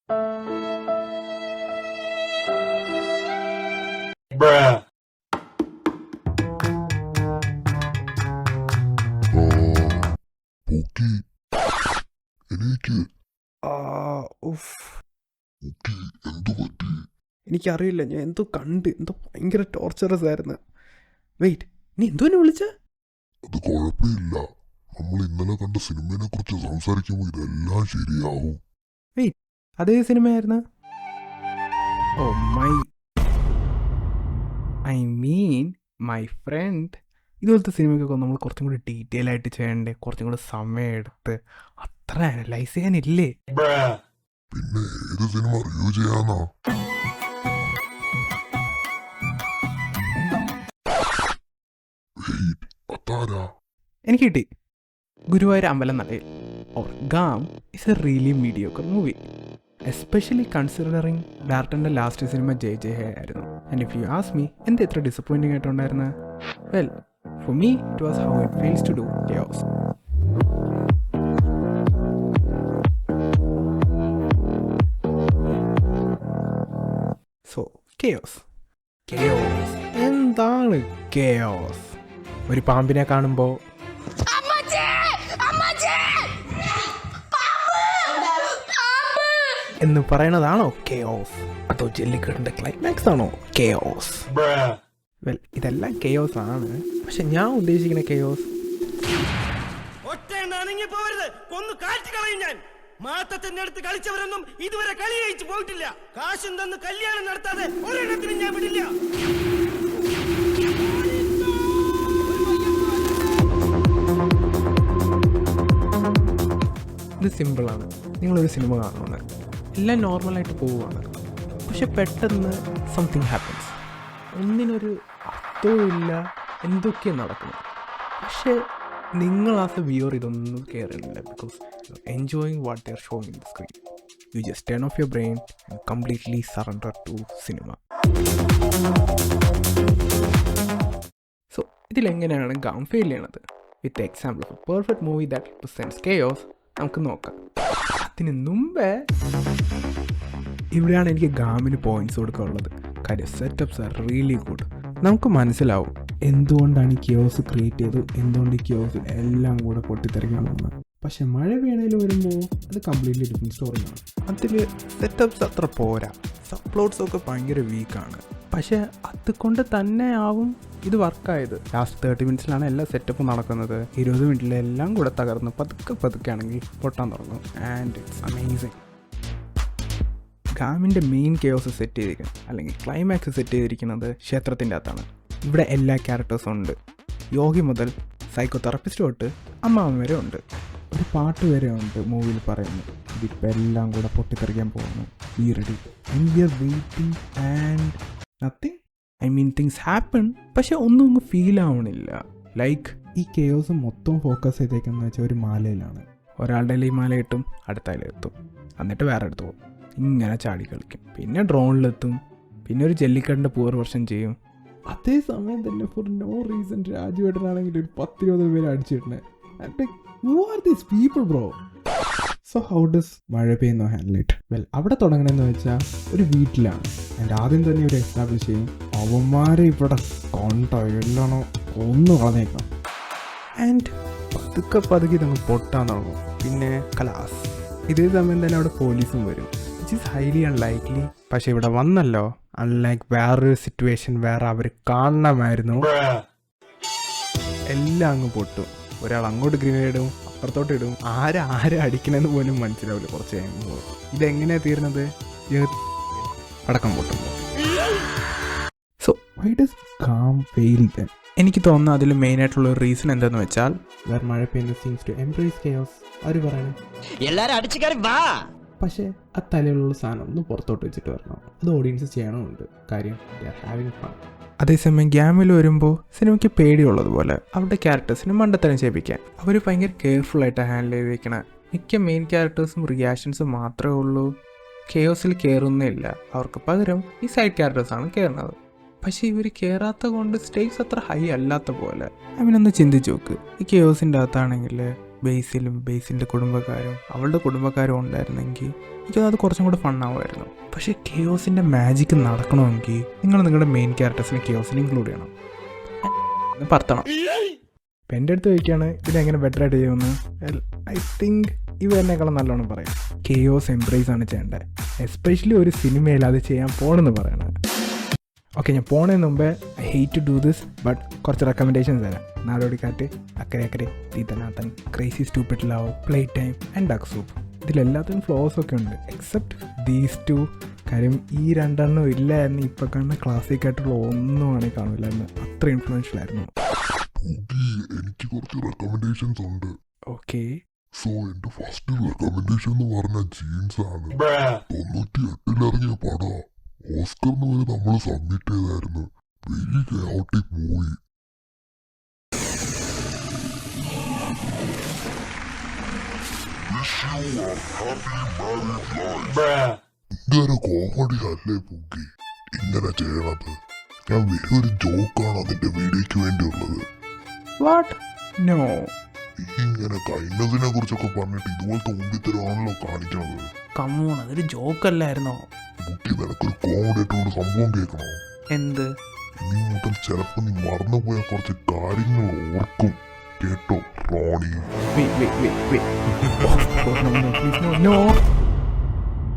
Bruh. പൊക്കി എനിക്ക് ഉഫ്. പൊക്കി എന്തു പറ്റി? എനിക്കറിയില്ല, ഞാൻ എന്തോ കണ്ട്, എന്തോ ഭയങ്കര ടോർച്ചറസ് ആയിരുന്നു. വെയിറ്റ്, നീ എന്തോ എന്നെ വിളിച്ച? അത് കുഴപ്പമില്ല. നമ്മൾ ഇന്നലെ കണ്ട സിനിമയെ കുറിച്ച് സംസാരിക്കുമ്പോൾ ഇതെല്ലാം ശരിയാവും. അതേ സിനിമയായിരുന്നു? ഓ ഐ മീൻ മൈ ഫ്രണ്ട്. ഇതുപോലത്തെ സിനിമയ്ക്കൊക്കെ നമ്മൾ കുറച്ചും കൂടി ഡീറ്റെയിൽ ആയിട്ട് ചെയ്യണ്ടേ, കുറച്ചും കൂടി സമയം എടുത്ത് അത്ര അനലൈസ് ചെയ്യാനില്ലേ? Bruh. പിന്നെ ഏത് സിനിമ റിവ്യൂ ചെയ്യാനാ? വെയിറ്റ്, അതാരാ? എനിക്ക് കിട്ടി. Guruvayoor Ambalam Nadayil or Gaam is a really mediocre movie, especially considering ഡയറക്ടറിൻ്റെ ലാസ്റ്റ് സിനിമ ജയ് ജയ് ഹേ ആയിരുന്നു. And if you ask me, എന്ത് എത്ര ഡിസപ്പോയിൻറ്റിംഗ് ആയിട്ടുണ്ടായിരുന്നു? Well, for me it was how it feels to do chaos. So chaos എന്താണ് chaos? ഒരു പാമ്പിനെ കാണുമ്പോൾ എന്ന് പറയണതാണോ chaos? അതോ ജെല്ലിക്കെട്ടിന്റെ ക്ലൈമാക്സ് ആണോ chaos? Bruh. വെൽ, ഇതെല്ലാം chaos ആണ്. പക്ഷെ ഞാൻ ഉദ്ദേശിക്കുന്ന chaos ഞാൻ മാത്തത്തിന്റെ അടുത്ത് കളിച്ചവരൊന്നും ഇതുവരെ കളി ജയിച്ചു പോയിട്ടില്ല. കാശും തന്ന് കല്യാണം നടത്താതെ ഒരെണ്ണത്തിനും ഞാൻ വിടില്ല. ഇത് സിമ്പിളാണ്. നിങ്ങളൊരു സിനിമ കാണുന്നത് എല്ലാം നോർമലായിട്ട് പോവുകയാണ്, പക്ഷെ പെട്ടെന്ന് സംതിങ് ഹാപ്പൻസ്. ഒന്നിനൊരു അർത്ഥവും ഇല്ല, എന്തൊക്കെയാണ് നടക്കുന്നത്. പക്ഷേ നിങ്ങൾ ആസ് എ വ്യൂവർ ഇതൊന്നും കെയർ ചെയ്യുന്നില്ല, because you enjoying what they are showing in the screen. You just turn off your brain and completely surrender to cinema. So ഇതിലെങ്ങനെയാണ് ഗാം ഫെയിൽ ചെയ്യണത്? With example of a perfect movie that represents chaos നമുക്ക് നോക്കാം. അതിന് മുമ്പേ ഇവിടെയാണ് എനിക്ക് ഗാമിന് points കൊടുക്കാനുള്ളത്. കാര്യം സെറ്റപ്സ് ആർ റിയലി ഗുഡ്. നമുക്ക് മനസ്സിലാവും എന്തുകൊണ്ടാണ് ഈ chaos ക്രിയേറ്റ് ചെയ്തത്, എന്തുകൊണ്ട് ഈ chaos എല്ലാം കൂടെ പൊട്ടിത്തെറിക്കണമെന്ന്. പക്ഷെ മഴ വീണയിൽ വരുമ്പോൾ അത് കംപ്ലീറ്റ്ലി ഡിഫറെൻറ്റ് സ്റ്റോറിയാണ്. അതിൽ സെറ്റപ്സ് അത്ര പോരാ, സബ് പ്ലോട്ട്സ് ഒക്കെ ഭയങ്കര വീക്കാണ്. പക്ഷെ അതുകൊണ്ട് തന്നെ ആവും ഇത് വർക്കായത്. ലാസ്റ്റ് 30 മിനിറ്റ്സിലാണ് എല്ലാ സെറ്റപ്പും നടക്കുന്നത്. 20 മിനിറ്റിലെല്ലാം കൂടെ തകർന്ന് പതുക്കെ ആണെങ്കിൽ പൊട്ടാൻ തുടങ്ങും. And it's amazing. ഗാമിൻ്റെ മെയിൻ chaos സെറ്റ് ചെയ്തിരിക്കുന്നത്, അല്ലെങ്കിൽ ക്ലൈമാക്സ് സെറ്റ് ചെയ്തിരിക്കുന്നത് ക്ഷേത്രത്തിൻ്റെ അകത്താണ്. ഇവിടെ എല്ലാ ക്യാരക്ടേഴ്സും ഉണ്ട്. യോഗി മുതൽ സൈക്കോ തെറപ്പിസ്റ്റ് തൊട്ട് അമ്മാവൻ വരെ ഉണ്ട്. ഒരു പാട്ട് വരെ ഉണ്ട് മൂവിയിൽ പറയുന്നത്. ഇതിപ്പോൾ എല്ലാം കൂടെ പൊട്ടിത്തെറിക്കാൻ പോകുന്നു. Be ready and we are waiting and nothing. I mean things happen, പക്ഷെ ഒന്നും ഫീൽ ആവണില്ല. ലൈക്ക് ഈ chaos മൊത്തം ഫോക്കസ് ചെയ്തേക്കെന്ന് വെച്ചാൽ ഒരു മാലയിലാണ്. ഒരാളുടെ ഈ മാല കിട്ടും, അടുത്ത അതിലെത്തും, എന്നിട്ട് വേറെ അടുത്ത് പോകും. ഇങ്ങനെ ചാടി കളിക്കും, പിന്നെ ഡ്രോണിലെത്തും, പിന്നെ ഒരു ജെല്ലിക്കട്ടിൻ്റെ പൂർ വർഷം ചെയ്യും. അതേ സമയം തന്നെ ഫോർ നോ റീസൺ രാജുവേട്ടനാണെങ്കിൽ ഒരു 10-20 പേര് അടിച്ചിട്ടുണ്ട്. Who are these people, bro? So how does മഴ പെയ്യുന്നോ ഹാൻഡിൽ ഇറ്റ്? വെൽ, അവിടെ തുടങ്ങണമെന്ന് വെച്ചാൽ ഒരു വീട്ടിലാണ്. ആൻഡ് ആദ്യം തന്നെ ഒരു എസ്റ്റാബ്ലിഷ് ചെയ്യും, അവന്മാരെ ഇവിടെ കൊണ്ടോ എല്ലാണോ ഒന്ന് കളഞ്ഞേക്കണം. ആൻഡ് പതുക്കെ ഇതങ്ങ് പൊട്ടാൻ തുടങ്ങും. പിന്നെ കലാസ്. ഇതേ സമയം തന്നെ അവിടെ പോലീസും വരും, വിച്ച് ഈസ് ഹൈലി അൺലൈക്ലി. പക്ഷെ ഇവിടെ വന്നല്ലോ, അൺലൈക്ക് വേറൊരു സിറ്റുവേഷൻ വേറെ അവർ കാണണമായിരുന്നു. Bruh. എല്ലാം അങ്ങ് പൊട്ടും. ഒരാൾ അങ്ങോട്ട് ഗ്രിനേഡ് ഇടും, അപ്പുറത്തോട്ട് ഇടും. ആരെ അടിക്കണമെന്ന് പോലും മനസ്സിലാവില്ല കുറച്ച് കഴിയുമ്പോൾ. ഇതെങ്ങനെയാണ് തീർന്നത്? പടക്കം പൊട്ടുമ്പോൾ. So why does Gaam fail then? എനിക്ക് തോന്നുന്നു അതിൽ മെയിനായിട്ടുള്ള ഒരു റീസൺ എന്താണെന്ന് വെച്ചാൽ വേറെ മഴ പെയ്യുന്ന സീൻസ് ടു എംബ്രേസ് chaos അവർ പറയണം. എല്ലാരും അടിച്ചു കയറി വാ. പക്ഷേ ആ തലയിലുള്ള സാധനം ഒന്ന് പുറത്തോട്ട് വെച്ചിട്ട് വരണം. അത് ഓഡിയൻസ് ചെയ്യണമുണ്ട്. കാര്യം ദേ ആർ ഹാവിങ് ഫൺ. അതേസമയം ഗ്യാമിൽ വരുമ്പോൾ സിനിമയ്ക്ക് പേടിയുള്ളതുപോലെ അവരുടെ ക്യാരക്ടേഴ്സിന് മണ്ടത്തരം ചെയ്യിപ്പിക്കാൻ അവർ ഭയങ്കര കെയർഫുള്ളായിട്ട് ഹാൻഡിൽ ചെയ്തിരിക്കണം. മിക്ക മെയിൻ ക്യാരക്ടേഴ്സും റിയാക്ഷൻസും മാത്രമേ ഉള്ളൂ, chaosൽ കയറുന്നില്ല. അവർക്ക് പകരം ഈ സൈഡ് ക്യാരക്ടേഴ്സാണ് കയറുന്നത്. പക്ഷേ ഇവർ കയറാത്ത കൊണ്ട് സ്റ്റേക്സ് അത്ര ഹൈ അല്ലാത്ത പോലെ. അവനൊന്ന് ചിന്തിച്ച് നോക്ക്, ഈ chaosൻ്റെ അകത്താണെങ്കിൽ ബേസിൻ്റെ കുടുംബക്കാരും അവളുടെ കുടുംബക്കാരും ഉണ്ടായിരുന്നെങ്കിൽ എനിക്കത് കുറച്ചും കൂടെ ഫണ്ണാവുമായിരുന്നു. പക്ഷേ കെയോസിൻ്റെ മാജിക് നടക്കണമെങ്കിൽ നിങ്ങൾ നിങ്ങളുടെ മെയിൻ ക്യാരക്ടേഴ്സിനെ കെയോസിനെ ഇൻക്ലൂഡ് ചെയ്യണം, പറത്തണം. ഇപ്പം എൻ്റെ അടുത്ത് ചോദിക്കുകയാണ് ഇതെങ്ങനെ ബെറ്റർ ആയിട്ട് ചെയ്യുമെന്ന്. ഐ തിങ്ക് ഇവ എന്നെക്കാളും നല്ലോണം പറയും. കെയോസ് എംബ്രേസ് ആണ് ചെയ്യേണ്ടത്, എസ്പെഷ്യലി ഒരു സിനിമയിൽ അത് ചെയ്യാൻ പോകണമെന്ന് പറയണത്. ഓക്കെ, ഞാൻ പോണതിന് മുമ്പേ I hate to do this, but കുറച്ച് റെക്കമെൻഡേഷൻസ് തരാം. നാടോടിക്കാറ്റ്, അക്കരെ അക്കരെ, തീത്തനാത്തൻ, crazy stupid love, play time and duck soup. ഇതിലെല്ലാത്തിനും ഫ്ലോസ് ഒക്കെ ഉണ്ട് എക്സെപ്റ്റ് ദീസ് ടു. കാര്യം ഈ രണ്ടെണ്ണം ഇല്ല എന്ന് ഇപ്പം കാണുന്ന ക്ലാസിക് ആയിട്ടുള്ള ഒന്നും ആണെങ്കിൽ കാണില്ല എന്ന് അത്ര ഇൻഫ്ലുവൻഷ്യൽ ആയിരുന്നു. എനിക്ക് കുറച്ച് റെക്കമെൻഡേഷൻസ് ഉണ്ട്. ഓക്കെ, സോ എന്റെ ഫസ്റ്റ് റെക്കമെൻഡേഷൻ എന്ന് പറഞ്ഞ ജീൻസ് ആണ്. Bruh. 98 ഇറങ്ങിയ പടാ, ഓസ്കറിന് വരെ നമ്മൾ സബ്മിറ്റ് ചെയ്തായിരുന്നു. Very chaotic movie. Bruh. ഇതൊരു കോമഡി അല്ലേ പുക്കി ഇങ്ങനെ ചെയ്യണത്? ഞാൻ ഒരു ജോക്കാണ് അതിന്റെ വീഡിയോക്ക് വേണ്ടിയുള്ളത്. വാട്ട്? നോ. നീ ഇങ്ങനെ കഴിഞ്ഞതിനെ കുറിച്ചൊക്കെ പറഞ്ഞിട്ട് ഇതുപോലത്തെ ഊമ്പിത്തരമാണല്ലോ കാണിക്കണത്. കമ്മൂൺ, അതൊരു ജോക്കല്ലായിരുന്നോ? പുക്കി നിനക്കൊരു കോമഡി ആയിട്ടുള്ള സംഭവം കേൾക്കണോ? എന്ത്? ഇനി മുതൽ ചിലപ്പോ നീ മറന്നുപോയ കുറച്ച് കാര്യങ്ങൾ ഓർക്കും. കേട്ടോ Roni? Wait. Oh, no, please, no.